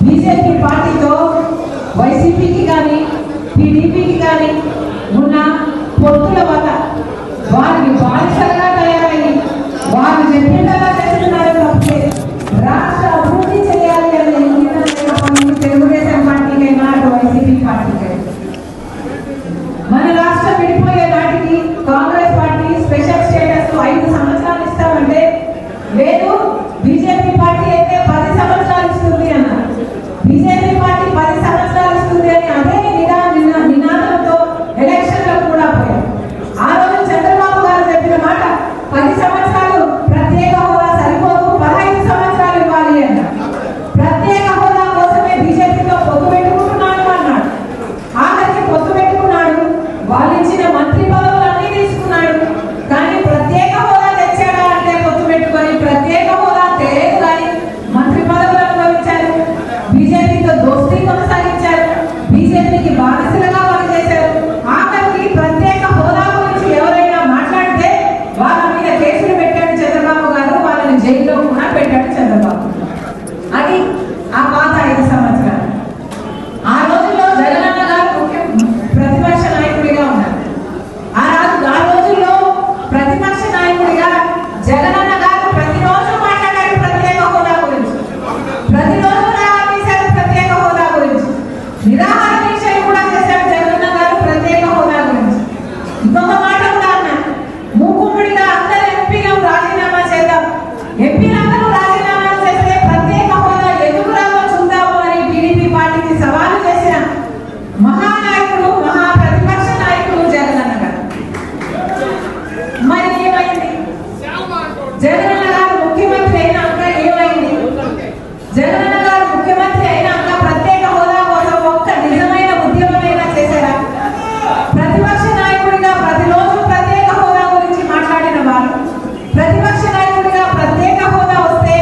BJP పార్టీతో వైసీపీకి కానీ టీడీపీకి కానీ ఉన్న పొత్తుల వల్ల వారిని బానిసలుగా తయారయ్యి వారు చెప్పినలా చేస్తున్నారు తప్పితే రాష్ట్ర అభివృద్ధి చేయాలి అనే తెలుగుదేశం పార్టీకైనా అటు వైసీపీ పార్టీకైనా మన రాష్ట్రం విడిపోయే నాటికి కాంగ్రెస్ పార్టీ స్పెషల్ స్టేటస్ 5 సంవత్సరాలు ఇస్తామంటే లేదు బీజేపీ పార్టీ అయితే 10 సంవత్సరాలు ఇస్తుంది అన్నారు. బీజేపీ పార్టీ 10 సంవత్సరాలు ఇస్తుంది అని అదే నినాదంతో ఎలక్షన్లో కూడా పోయారు. ఆ రోజు చంద్రబాబు గారు చెప్పిన మాట 10 సంవత్సరాలు ప్రత్యేక హోదా సరిపోదు 15 సంవత్సరాలు ఇవ్వాలి అన్నారు. ప్రత్యేక హోదా కోసమే బీజేపీతో పొత్తు పెట్టుకుంటున్నాడు అన్నాడు. ఆఖరికి పొత్తు పెట్టుకున్నాడు, వాళ్ళు ఇచ్చిన మంత్రి పదవులన్నీ తీసుకున్నాడు. కానీ ప్రత్యేక హోదా తెచ్చాడా అంటే పొత్తు పెట్టుకొని ప్రత్యేక హోదా తెలియదు కానీ మంత్రి పదవులు అనుభవించారు. బీజేపీతో దోస్తీ కొనసాగించారు, బీజేపీకి బానిసలుగా పనిచేశారు. ఆఖరికి ప్రత్యేక హోదా గురించి ఎవరైనా మాట్లాడితే వాళ్ళ మీద కేసులు పెట్టాడు చంద్రబాబు గారు, వాళ్ళని జైల్లో కూడా పెట్టాడు చంద్రబాబు. అది ఆ పాత 5 సంవత్సరాలు. ఆ రోజుల్లో జగనన్న గారు ప్రతిపక్ష నాయకుడిగా ఉన్నారు. ఆ రోజుల్లో ప్రతిపక్ష నాయకుడిగా జగనన్న గారు ప్రతిరోజు మాట్లాడారు ప్రత్యేక హోదా గురించి, ప్రతిరోజు తీశారు ప్రత్యేక హోదా గురించి, నిరాహార దీక్షలు కూడా చేశారు జగనన్న గారు ప్రత్యేక హోదా గురించి. ఇంకొక మాట కూడా అన్నారు, మూకుమ్మడిగా అందరూ ఎంపీలు రాజీనామా చేద్దాం, ఎంపీలందరూ రాజీనామా చేస్తే ప్రత్యేక హోదా ఎందుకు రాదో చూద్దాము అని టీడీపీ పార్టీకి సవాలు చేసిన మహానాయకుడు మహా ప్రతిపక్ష నాయకుడు జగనన్న గారు. మరి ఏమైంది? జగనన్న గారు ముఖ్యమంత్రి అయినాక ఏమైంది? జగనన్న గారు ముఖ్యమంత్రి అయినాక ప్రత్యేక హోదా కోసం ఒక్క నిజమైన ఉద్యమమైనా చేశారా? ప్రతిపక్ష నాయకుడిగా ప్రతిరోజు ప్రత్యేక హోదా గురించి మాట్లాడిన వారు, ప్రతిపక్ష నాయకుడిగా ప్రత్యేక హోదా వస్తే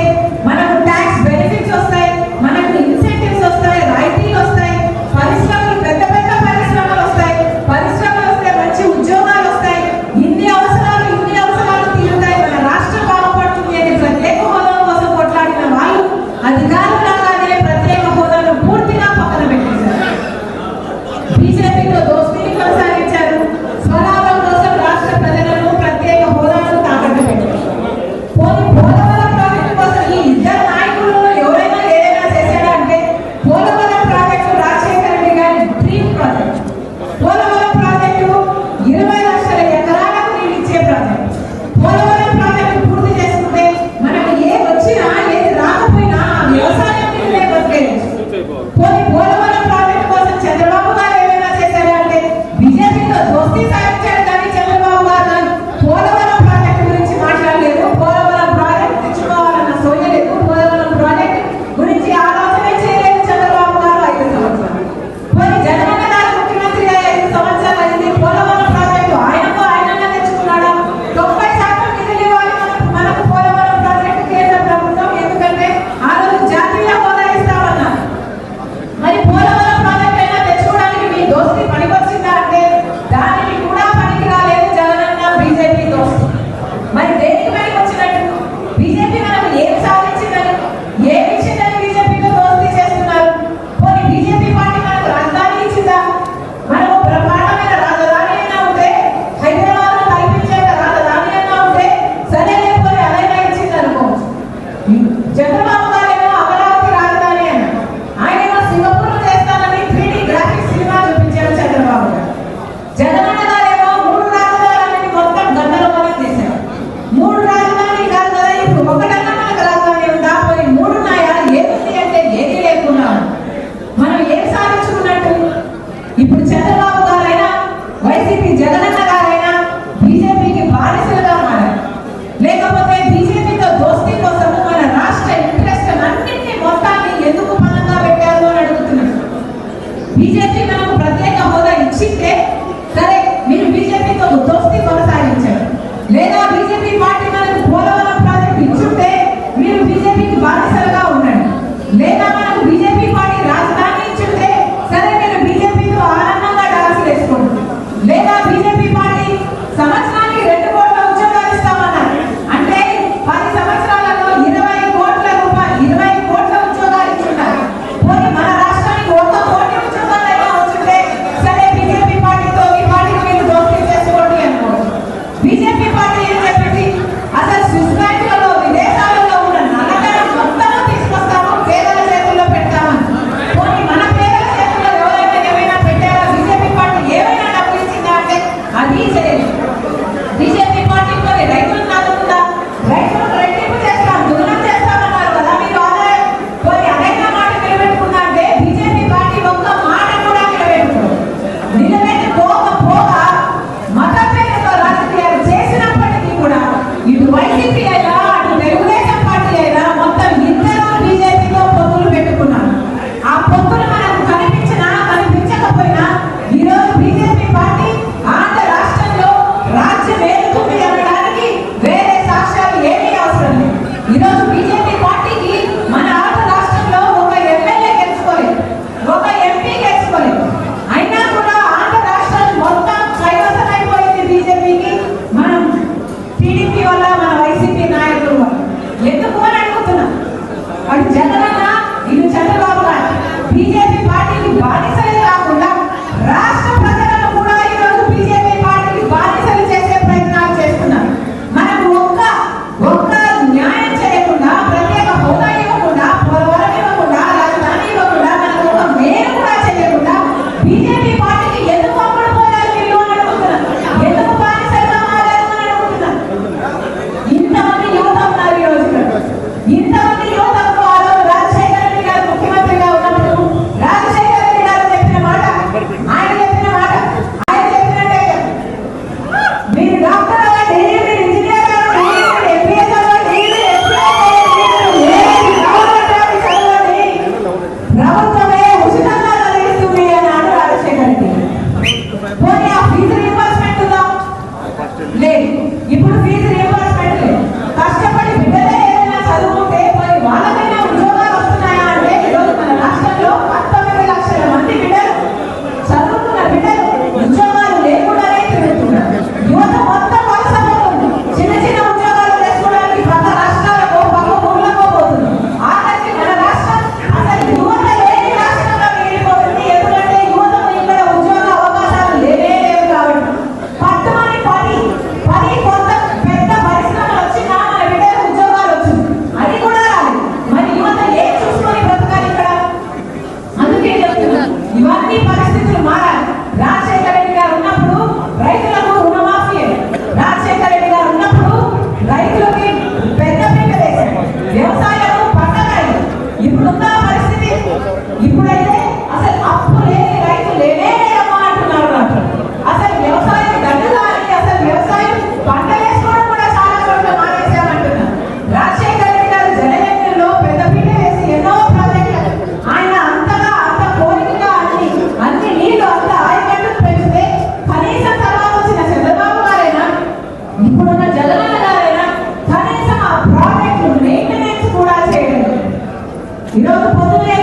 మనకు ట్యాక్స్ బెనిఫిట్స్ వస్తాయి, మనకు ఇన్సెంటివ్స్ వస్తాయి, రాయితీలు వస్తాయి, పరిశ్రమలు పెద్ద పెద్ద పరిశ్రమలు వస్తాయి, పరిశ్రమలు వస్తే మంచి ఉద్యోగాలు వస్తాయి, ఇన్ని అవసరాలు తీరుతాయి, మన రాష్ట్రం బాగుపడుతుంది అని ప్రత్యేక హోదా కోసం కొట్లాడిన వాళ్ళు అధికారులాగానే ప్రత్యేక హోదాను పూర్తిగా పక్కన పెట్టేశారు. బీజేపీతో దోస్తీని కొనసాగించారు, స్వలాభం కోసం రాష్ట్ర ప్రజలను ప్రత్యేక హోదాను తాకట్టు పెట్టారు. పోలవరం ప్రాజెక్టు కోసం ఈ ఇద్దరు నాయకుల్లో ఎవరైనా ఏదైనా చేశాడా అంటే పోలవరం ప్రాజెక్టు రాజశేఖర రెడ్డి గారి డ్రీమ్ ప్రాజెక్ట్. పోలవరం ప్రాజెక్టు 20 లక్షల ఎకరాలకు నీళ్ళు ఇచ్చే ప్రాజెక్ట్. పోలవరం ప్రాజెక్టు పూర్తి చేసుకుంటే మనకు ఏ వచ్చినా ఏది రాకపోయినా వ్యవసాయం నీళ్ళే బతికేది. పోలవరం ప్రాజెక్టు కోసం చంద్రబాబు గారు ఏమైనా చేశారా అంటే బీజేపీతో దోస్తీ సాగించాడు కానీ చంద్రబాబు గారు పోలవరం ప్రాజెక్టు గురించి మాట్లాడలేదు, పోలవరం ప్రాజెక్టు తెచ్చుకోవాలన్న సోయలేదు, పోలవరం ప్రాజెక్టు గురించి ఆలోచనే చేయలేదు చంద్రబాబు గారు 5 సంవత్సరాలు. పోనీ జగనన్న గారు ముఖ్యమంత్రిగా 5 సంవత్సరాలు అయింది, పోలవరం ప్రాజెక్టు ఆయనగా తెచ్చుకున్నాడా? 90% నిధులు ఇవ్వాలి మనకు పోలవరం ప్రాజెక్టు కేంద్ర ప్రభుత్వం, ఎందుకంటే ఆ రోజు జాతీయ హోదా ఇస్తామన్నారు. మరి పోలవరం ప్రాజెక్టు అయినా తెచ్చుకోవడానికి మీ దోస్తీ పనికొచ్చిందా అంటే దానికి కూడా పనికి రాలేదు జగనన్న బీజేపీ దోస్తీ. మరి దేనికి పనికి వచ్చినట్టు? బీజేపీ మనకు ఏం సాధించిందని, ఏమి ఇచ్చిందని బీజేపీతో దోస్తీ చేస్తున్నారు? పోనీ బీజేపీ పార్టీ మనకు రాజధాని ఇచ్చిందా? మనకు బ్రహ్మాండమైన రాజధాని అయినా ఉంటే, హైదరాబాద్ లో కల్పించే రాజధాని అయినా ఉంటే సరే, లేకపోతే అదైనా ఇచ్చింది అనుకోవచ్చు. చంద్రబాబు గారేమో అమరావతి రాజధాని అన్నారు, ఆయనేమో సింగపూర్ చేస్తానని 3D గ్రాఫిక్స్ సినిమా చూపించారు చంద్రబాబు గారు. జగనన్న గారేమో 3 రాజధానులని మొత్తం గందరగోళం చేశారు. 3 రాజధాని కాదు కదా, ఇప్పుడు ఒకటన్నా మనకు రాజధాని ఉందా? పోయి 3 ఉన్నాయా? ఏది అంటే ఏది లేకుండా మనం ఏం సాధించుకున్నట్టు? ఇప్పుడు చంద్రబాబు గారైనా వైసీపీ జగనన్న గారైనా బీజేపీకి బానిసలుగా మారారు. లేకపోతే బీజేపీతో దోస్తీ కోసం మన రాష్ట్ర ఇంట్రెస్ట్ అన్నింటినీ మొత్తాన్ని ఎందుకు పనంగా పెట్టారు అని అడుగుతున్నారు. బీజేపీ మనకు ప్రత్యేక హోదా ఇచ్చింటే సరే, మీరు బీజేపీతో దోస్తీ కొనసాగించారు. లేదా బీజేపీ పార్టీ మనకు పోలవరం ప్రాజెక్టు ఇచ్చుంటే మీరు బీజేపీకి బానిసలుగా ఉండండి. లేదా మనకు బీజేపీ పార్టీ రాజధాని ఇచ్చుంటే సరే, మీరు బీజేపీతో ఆనందంగా డాన్స్ వేసుకోండి. లేదా బీజేపీ ఈరోజు పొద్దున్నే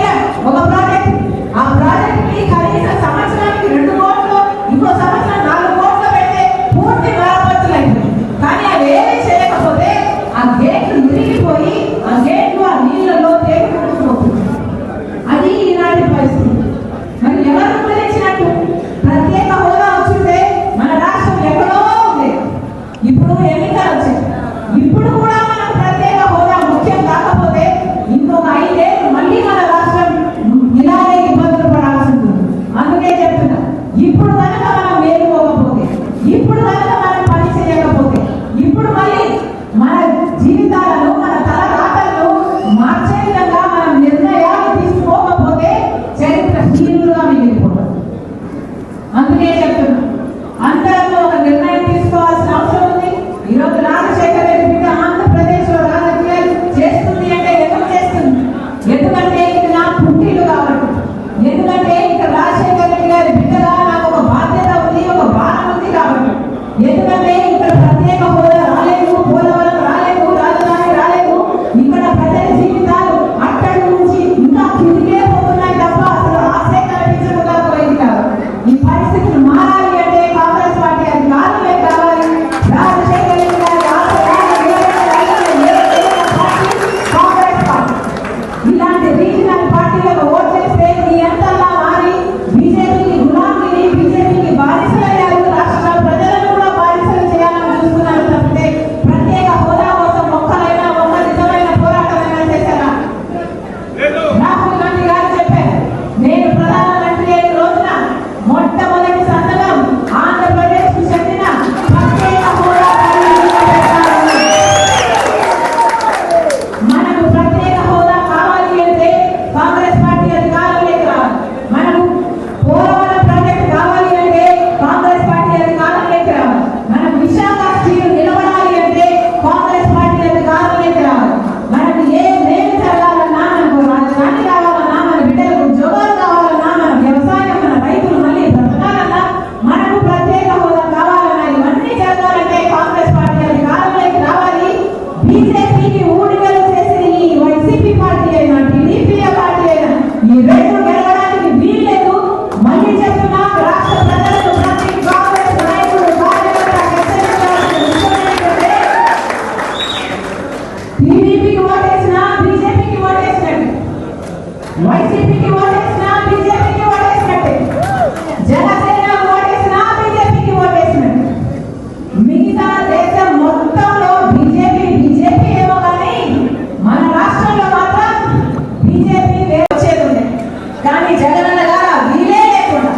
ఒక ప్రాజెక్ట్, ఆ ప్రాజెక్ట్ కి కనీసం సంవత్సరానికి 2 కోట్లు, ఇంకో సంవత్సరం 4 కోట్లు పెడితే పూర్తి మరమ్మతులు అయిపోయింది. కానీ అవి ఏమీ చేయకపోతే ఆ గేట్లు విరిగిపోయి ఆ గేట్లు ఆ నీళ్ళలో తేలిపోతుంది. అది ఈనాటి పరిస్థితి. మరి ఎవరు గురించినట్టు ప్రత్యేక హోదా వచ్చింటే మన రాష్ట్రం ఎక్కడో ఉంది. ఇప్పుడు ఎన్నికలు వచ్చాయి. ఇప్పుడు కూడా మనకు ప్రత్యేక హోదా ముఖ్యం కాకపోతే ఇంకొక 5 ఏళ్ళు మళ్ళీ మన రాష్ట్రం ఇలాగే ఇబ్బందులు పడాల్సి ఉంటుంది. అందుకే చెప్తున్నా, ఇప్పుడు కనుక మనం మేలుకోకపోతే, ఇప్పుడు కనుక మనం పని చేయకపోతే, ఇప్పుడు మళ్ళీ మన జీవితాలను మన తలరాతలను మార్చే విధంగా మనం నిర్ణయాలు తీసుకోకపోతే చరిత్రహీనులుగా మిగిలిపోతాం. అందుకే చెప్తున్నా, అందరం ఒక నిర్ణయం తీసుకోవాల్సిన అవసరం ఉంది. ఈరోజు రాజశేఖర రెడ్డి బిడ్డ ఆంధ్రప్రదేశ్ లో రాజకీయాలు చేస్తుంది అంటే ఎందుకు చేస్తుంది? ఎందుకంటే ఇది నా పుట్టిల్లు కాబట్టి, ఎందుకంటే ఇక్కడ రాజశేఖర రెడ్డి గారి బిడ్డగా నాకు ఒక బాధ్యత ఉంది, ఒక భారం ఉంది కాబట్టి, ఎందుకంటే ఇక్కడ ప్రత్యేక హోదా రాలేదు, పోలవరం రాలేదు, రాజధాని రాలేదు. ఇక్కడ ప్రజల జీవితాలు అట్టడి నుంచి ఇంకా కిందికే పోతున్నాయి తప్ప అసలు ఆశే కనిపించకుండా పోయింది కాదు. ఈ పరిస్థితులు మారాలి అంటే కాంగ్రెస్ పార్టీ అధికారులే కావాలి. రాజశేఖర రెడ్డి గారి కాంగ్రెస్ పార్టీ ఇలాంటి రీజనల్ పార్టీలకు ఓట్లేస్తే ఈ ఎంతలా మారి బీజేపీకి గులాంగిరి, బీజేపీకి బానిసలయ్యారు. రాష్ట్ర ప్రజలను కూడా బానిసలు చేయాలని చూస్తున్నారు తప్పితే ప్రత్యేక హోదా కోసం ఒక్క నిజమైన పోరాటమైనా చేశారా? రాహుల్ గాంధీ గారు చెప్పారు, నేను ప్రధానమంత్రి అయిన రోజున మొట్టమొదటి సంతకం ఆంధ్రప్రదేశ్ కు చెందిన ప్రత్యేక హోదా మనకు ప్రత్యేక హోదా కావాలి అంటే కాంగ్రెస్ పార్టీ అధికారంలోకి రావాలి. మనకు పోలవరం ప్రాజెక్ట్ కావాలి అంటే కాంగ్రెస్ పార్టీ అధికారంలోకి రావాలి. మనకు విశాఖ స్టీల్ నిలబడాలి అంటే కాంగ్రెస్ పార్టీ అధికారంలోకి రావాలి. మనకు ఏమి జరగాలన్నా, మనకు రాజధాని కావాలన్నా, మన బిడ్డలకు ఉద్యోగాలు కావాలన్నా, మన వ్యవసాయం, మన రైతులు మళ్ళీ బ్రతకాలన్నా, మనకు ప్రత్యేక హోదా కావాలన్నా, ఇవన్నీ జరగాలంటే కాంగ్రెస్ పార్టీ అధికారంలోకి రావాలి. బీజేపీకి ఊడిగలు చేసిన ఈ వైసీపీ పార్టీ అయినా, టీడీపీ పార్టీ అయినా ఈ రెండు గెలవడానికి వీల్లేదు. మళ్ళీ చెప్తున్నా, రాష్ట్ర ప్రజలకు ప్రతి కాంగ్రెస్ నాయకుడు కార్యకర్త హెచ్చరించాల్సిన విషయం ఏంటంటే, టీడీపీకి ఓటేసినా బీజేపీకి ఓటేసినట్టు, వైసీపీకి ఓటేసినా బీజేపీకి ఓటేసినట్టే, జనసేన ఓటేసినా బీజేపీకి ఓటేసినట్టు. మిగతా దేశం మొత్తంలో బీజేపీ ఏమో కానీ మన రాష్ట్రంలో మాత్రం బీజేపీ వచ్చేది ఉంది. కానీ జగనన్న గారు వీలే లేకుండా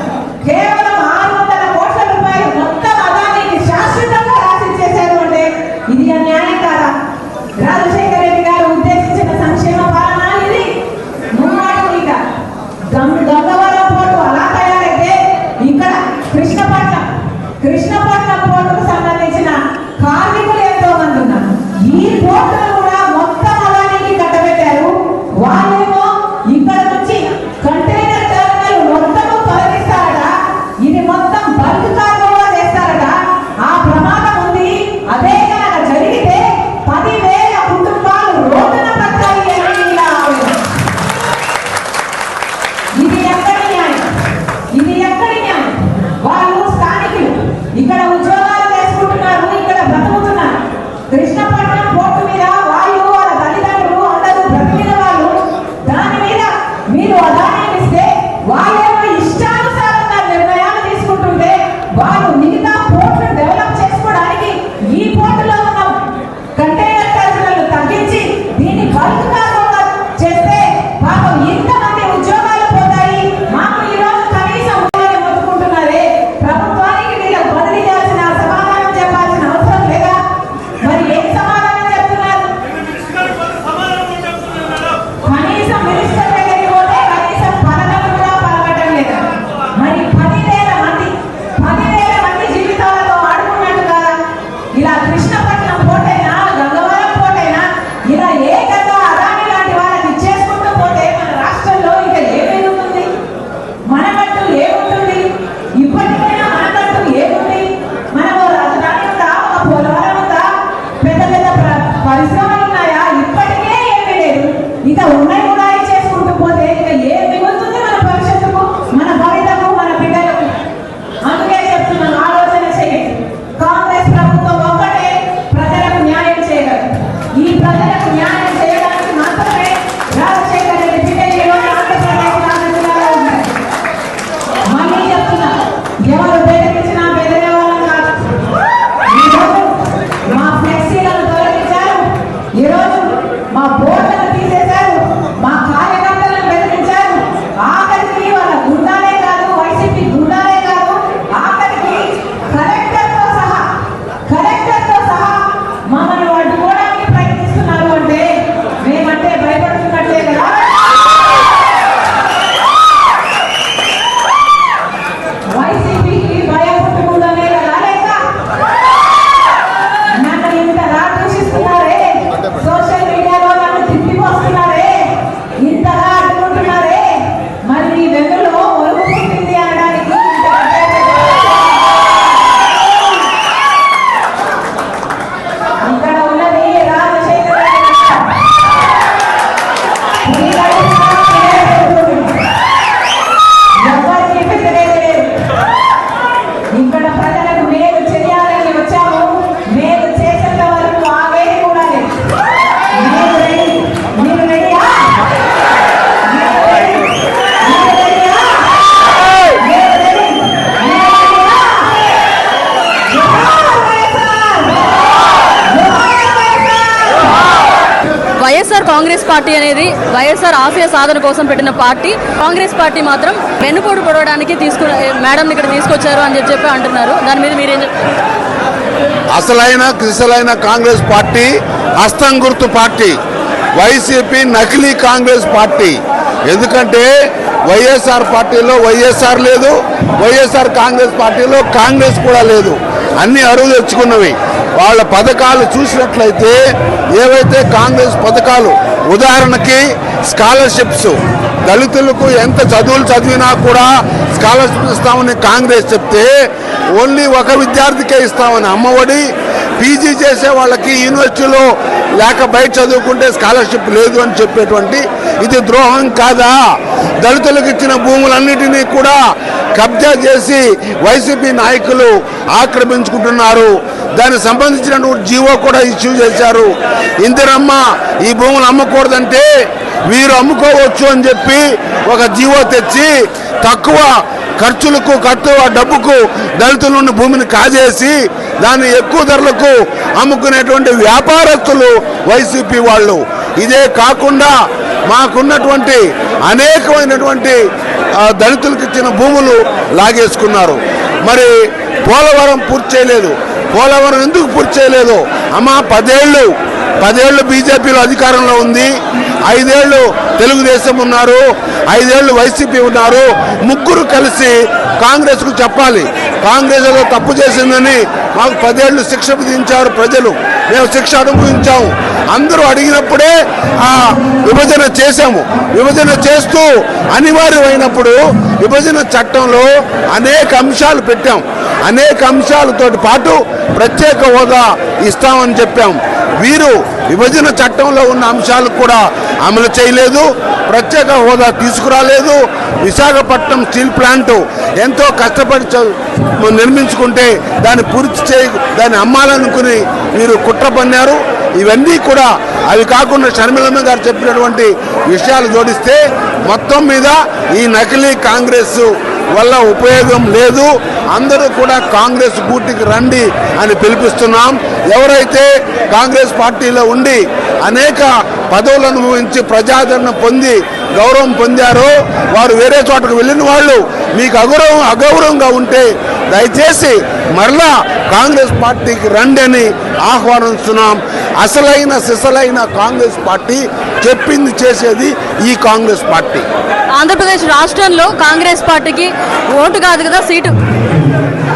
కేవలం 600 కోట్ల రూపాయలు మొత్తం అదానికి శాశ్వతంగా రాసిచ్చేశారు అంటే ఇది న్యాయం కాదా? రాజశేఖర రెడ్డి గారు ఉద్దేశించిన సంక్షేమ పాలన ఇది. ముమ్మాటి ఇక గంగవరం పోర్టు అలా తయారైతే ఇక్కడ కృష్ణపట్నం పోర్టుకు సంబంధించిన కార్మికులు ఎంతో మంది ఉన్నారు. ఈ పోర్టును కూడా మొత్తం అదానికి కట్టబెట్టారు. వాళ్ళేమో ఇక్కడ నుంచి కంటైనర్ టెర్మినల్ మొత్తము తొలగిస్తారట. ఇది మొత్తం బల్క్ కార్గోగా చేస్తారట. ఆ ప్రమాదం ఉంది. అదే కనుక జరిగితే 10,000 కుటుంబాలు రోడ్డున పడతాయి అని ఇలా ఆవేదన. ఇది ఎక్కడి న్యాయం? ఇది ఎక్కడి న్యాయం? వాళ్ళు స్థానికులు, ఇక్కడ ఉద్యోగాలు చేసుకుంటున్నారు, ఇక్కడ బ్రతుకుతున్నారు. కృష్ణపట్నం పోర్టు మీద వాళ్ళు, వాళ్ళ తల్లిదండ్రులు అందరూ బ్రతికిన వాళ్ళు. దాని మీద మీరు అదాన్ని ఇస్తే వాళ్ళేమో ఇష్టానుసారంగా నిర్ణయాలు తీసుకుంటుంటే, వాళ్ళు మిగతా పోర్టును డెవలప్ చేసుకోవడానికి ఈ పోర్టులో ఉన్న కంటైనర్ టెర్మినల్ తగ్గించి దీన్ని బల్క్ కార్గోగా చేస్తే పాపం ఇంతమంది ఉద్యోగాలు పోతాయి. మాకు ఈ రోజు కనీసం మొత్తుకుంటున్నారే, ప్రభుత్వానికి వీళ్ళకి బదిలీ చేయాల్సిన సమాధానం చెప్పాల్సిన అవసరం లేదా? మరి ఏం సమాధానం చెప్తున్నారు? కనీసం మినిస్టర్ దగ్గరికి పోతే కనీసం పథకం కూడా పలకటం లేదా? మరి 10,000 మంది జీవితాలతో ఆడుకున్నట్టు కదా? ఇలా కృష్ణపట్నం పోటైనా, గంగవరం పోటైనా ఇలా ఏకంగా అదాని లాంటి వాళ్ళని చేసుకుంటూ పోతే మన రాష్ట్రం కాంగ్రెస్ పార్టీ అనేది వైఎస్ఆర్ ఆశయ సాధన కోసం పెట్టిన పార్టీ. కాంగ్రెస్ పార్టీ మాత్రం వెన్నుపోటు పొడవడానికి మేడం ఇక్కడ తీసుకొచ్చారు అని చెప్పి అంటున్నారు. దాని మీద మీరేం చెప్తారు? అసలైన కాంగ్రెస్ పార్టీ హస్తం గుర్తు పార్టీ. వైసీపీ నకిలీ కాంగ్రెస్ పార్టీ. ఎందుకంటే వైఎస్ఆర్ పార్టీలో వైఎస్ఆర్ లేదు, వైఎస్ఆర్ కాంగ్రెస్ పార్టీలో కాంగ్రెస్ కూడా లేదు. అన్ని అరువు తెచ్చుకున్నవి. వాళ్ళ పథకాలు చూసినట్లయితే ఏవైతే కాంగ్రెస్ పథకాలు, ఉదాహరణకి స్కాలర్షిప్స్, దళితులకు ఎంత చదువులు చదివినా కూడా స్కాలర్షిప్ ఇస్తామని కాంగ్రెస్ చెప్తే ఓన్లీ ఒక విద్యార్థికే ఇస్తామని అమ్మఒడి, పీజీ చేసే వాళ్ళకి యూనివర్సిటీలో లేక బయట చదువుకుంటే స్కాలర్షిప్ లేదు అని చెప్పేటువంటి ఇది ద్రోహం కాదా? దళితులకు ఇచ్చిన భూములన్నిటినీ కూడా కబ్జా చేసి వైసీపీ నాయకులు ఆక్రమించుకుంటున్నారు. దానికి సంబంధించినటువంటి జీవో కూడా ఇష్యూ చేశారు. ఇందిరమ్మ ఈ భూములు అమ్మకూడదంటే వీరు అమ్ముకోవచ్చు అని చెప్పి ఒక జీవో తెచ్చి తక్కువ ఖర్చులకు డబ్బుకు దళితుల నుండి భూమిని కాజేసి దాన్ని ఎక్కువ ధరలకు అమ్ముకునేటువంటి వ్యాపారస్తులు వైసీపీ వాళ్ళు. ఇదే కాకుండా మాకున్నటువంటి అనేకమైనటువంటి దళితులకు ఇచ్చిన భూములు లాగేసుకున్నారు. మరి పోలవరం పూర్తి చేయలేదు. పోలవరం ఎందుకు పూర్తి చేయలేదు? అమ్మా 10 ఏళ్ళు బీజేపీలో అధికారంలో ఉంది, 5 ఏళ్ళు తెలుగుదేశం ఉన్నారు, 5 ఏళ్ళు వైసీపీ ఉన్నారు. ముగ్గురు కలిసి కాంగ్రెస్కు చెప్పాలి, కాంగ్రెస్ ఏదో తప్పు చేసిందని. మాకు 10 ఏళ్ళు శిక్ష విధించారు ప్రజలు, మేము శిక్ష అనుభవించాము. అందరూ అడిగినప్పుడే విభజన చేశాము. విభజన చేస్తూ అనివార్యమైనప్పుడు విభజన చట్టంలో అనేక అంశాలు పెట్టాం. అనేక అంశాలతో పాటు ప్రత్యేక హోదా ఇస్తామని చెప్పాం. వీరు విభజన చట్టంలో ఉన్న అంశాలు కూడా అమలు చేయలేదు, ప్రత్యేక హోదా తీసుకురాలేదు. విశాఖపట్నం స్టీల్ ప్లాంట్ ఎంతో కష్టపడి నిర్మించుకుంటే దాన్ని దాన్ని అమ్మాలనుకుని వీరు కుట్ర పన్నారు. ఇవన్నీ కూడా అవి కాకుండా షర్మిలమ్మ గారు చెప్పినటువంటి విషయాలు జోడిస్తే మొత్తం మీద ఈ నకిలీ కాంగ్రెస్ వల్ల ఉపయోగం లేదు. అందరూ కూడా కాంగ్రెస్ గూటికి రండి అని పిలిపిస్తున్నాం. ఎవరైతే కాంగ్రెస్ పార్టీలో ఉండి అనేక పదవులను అనుభవించి ప్రజాదరణ పొంది గౌరవం పొందారో వారు వేరే చోటకు వెళ్ళిన వాళ్ళు మీకు అగౌరవంగా ఉంటే దయచేసి మరలా కాంగ్రెస్ పార్టీకి రండి అని ఆహ్వానిస్తున్నాం. సిసలైన కాంగ్రెస్ పార్టీ చెప్పింది చేసేది ఈ కాంగ్రెస్ పార్టీ. ఆంధ్రప్రదేశ్ రాష్ట్రంలో కాంగ్రెస్ పార్టీకి ఓటు కాదు కదా సీటు.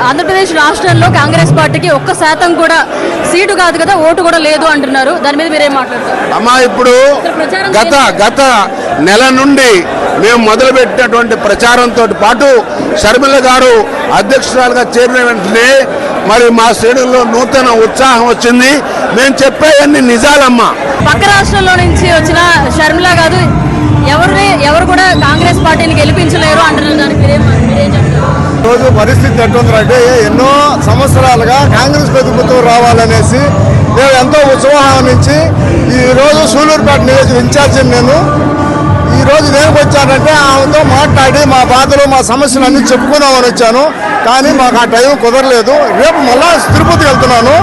ఆంధ్రప్రదేశ్ రాష్ట్రంలో కాంగ్రెస్ పార్టీకి 1% కూడా సీటు కాదు కదా ఓటు కూడా లేదు అంటున్నారు. దాని మీద మీరేం మాట్లాడతారు? అమ్మా, ఇప్పుడు గత నెల నుండి మేము మొదలుపెట్టినటువంటి ప్రచారంతో పాటు షర్మిల గారు అధ్యక్షురాలుగా చేరిన వెంటనే మరి మా శ్రేణుల్లో నూతన ఉత్సాహం వచ్చింది. మేము చెప్పేవన్నీ నిజాలమ్మా. పక్క రాష్ట్రంలో నుంచి వచ్చిన షర్మిల గారు ఎవరు కూడా కాంగ్రెస్ పార్టీని గెలిపించలేరు అంటున్నారు. దానికి మీరేం చెప్తారు? రోజు పరిస్థితి ఎట్లుందంటే ఎన్నో సంవత్సరాలుగా కాంగ్రెస్ ప్రభుత్వం రావాలనేసి మేము ఎంతో ఉత్సాహం నుంచి ఈరోజు సూలూరుపేట నియోజక ఇన్ఛార్జి నేను ఈరోజు దేనికి వచ్చానంటే ఆమెతో మాట్లాడి మా బాధలు మా సమస్యలు అన్నీ చెప్పుకుందామని వచ్చాను. కానీ మాకు ఆ టైం కుదరలేదు. రేపు మళ్ళా తిరుపతికి వెళ్తున్నాను.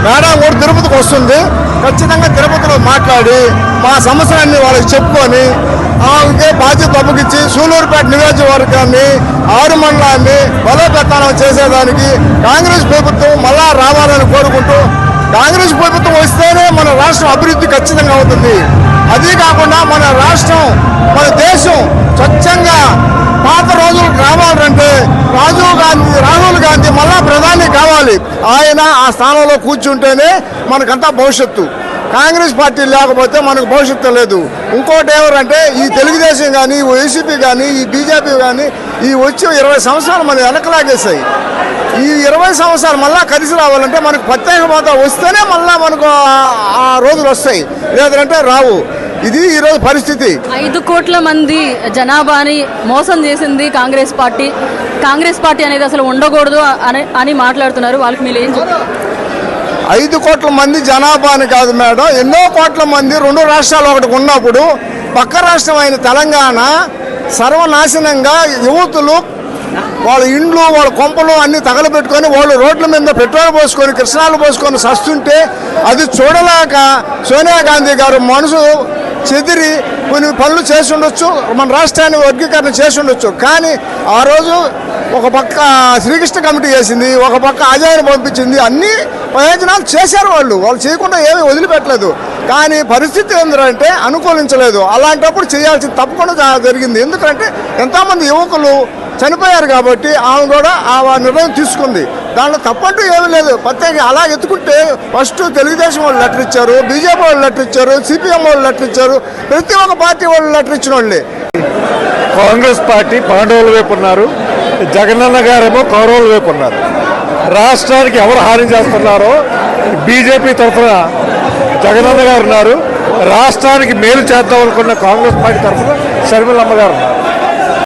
మేడం కూడా తిరుపతికి వస్తుంది. ఖచ్చితంగా తిరుపతిలో మాట్లాడి మా సమస్యలన్నీ వాళ్ళకి చెప్పుకొని ఆమెకే బాధ్యత అప్పగించి సూలూరుపేట నియోజకవర్గాన్ని 6 మండలాన్ని బలోపేతానం చేసేదానికి కాంగ్రెస్ ప్రభుత్వం మళ్ళా రావాలని కోరుకుంటూ కాంగ్రెస్ ప్రభుత్వం వస్తేనే మన రాష్ట్రం అభివృద్ధి ఖచ్చితంగా అవుతుంది. అదీ కాకుండా మన రాష్ట్రం మన దేశం స్వచ్ఛంగా పాత రోజులకు రావాలంటే రాహుల్ గాంధీ మళ్ళా ప్రధాని కావాలి. ఆయన ఆ స్థానంలో కూర్చుంటేనే మనకంతా భవిష్యత్తు. కాంగ్రెస్ పార్టీ లేకపోతే మనకు భవిష్యత్తు లేదు. ఇంకోటి ఎవరంటే ఈ తెలుగుదేశం కానీ, ఈ వైసీపీ కానీ, ఈ బీజేపీ కానీ ఈ వచ్చి 20 సంవత్సరాలు మనం వెనకలాగేసాయి. ఈ 20 సంవత్సరాలు మళ్ళా కలిసి రావాలంటే మనకు ప్రత్యేక హోదా వస్తేనే మళ్ళా మనకు ఆ రోజులు వస్తాయి, లేదంటే రావు. ఇది ఈరోజు పరిస్థితి. 5 కోట్ల మంది జనాభాని మోసం చేసింది కాంగ్రెస్ పార్టీ. కాంగ్రెస్ పార్టీ అనేది అసలు ఉండకూడదు అని మాట్లాడుతున్నారు. వాళ్ళకి మీరు ఏం చెప్తారు? 5 కోట్ల మంది జనాభాని కాదు మేడం, ఎన్నో కోట్ల మంది 2 రాష్ట్రాలు ఒకటి ఉన్నప్పుడు పక్క రాష్ట్రం అయిన తెలంగాణ సర్వనాశనంగా యువతులు వాళ్ళ ఇండ్లు వాళ్ళ కొంపలు అన్ని తగలబెట్టుకొని వాళ్ళు రోడ్ల మీద పెట్రోల్ పోసుకొని కృష్ణాలు పోసుకొని సస్తుంటే అది చూడలేక సోనియా గాంధీ గారు మనసు చెదిరి కొన్ని పనులు చేసి ఉండొచ్చు, మన రాష్ట్రాన్ని వర్గీకరణ చేసి ఉండొచ్చు. కానీ ఆ రోజు ఒక పక్క శ్రీకృష్ణ కమిటీ చేసింది, ఒక పక్క అజయ్ని పంపించింది, అన్ని ప్రయోజనాలు చేశారు. వాళ్ళు చేయకుండా ఏమీ వదిలిపెట్టలేదు. కానీ పరిస్థితి ఏంటంటే అనుకూలించలేదు. అలాంటప్పుడు చేయాల్సింది తప్పకుండా జరిగింది. ఎందుకంటే ఎంతోమంది యువకులు చనిపోయారు కాబట్టి ఆమె కూడా ఆ నిర్ణయం తీసుకుంది. దాంట్లో తప్పంటూ ఏమీ లేదు. ప్రత్యేక అలా ఎత్తుకుంటే ఫస్ట్ తెలుగుదేశం వాళ్ళు లెటర్ ఇచ్చారు, బీజేపీ వాళ్ళు లెటర్ ఇచ్చారు, సిపిఎం వాళ్ళు లెటర్ ఇచ్చారు, ప్రతి ఒక్క పార్టీ వాళ్ళు లెటర్ ఇచ్చిన వాళ్ళే. కాంగ్రెస్ పార్టీ పాండవుల వైపు ఉన్నారు, జగనన్న గారేమో కౌరవుల వైపు ఉన్నారు. రాష్ట్రానికి ఎవరు హాని చేస్తున్నారో బీజేపీ తరఫున జగనన్న గారు ఉన్నారు, రాష్ట్రానికి మేలు చేద్దాం అనుకున్న కాంగ్రెస్ పార్టీ తరఫున షర్మిలమ్మ గారు ఉన్నారు.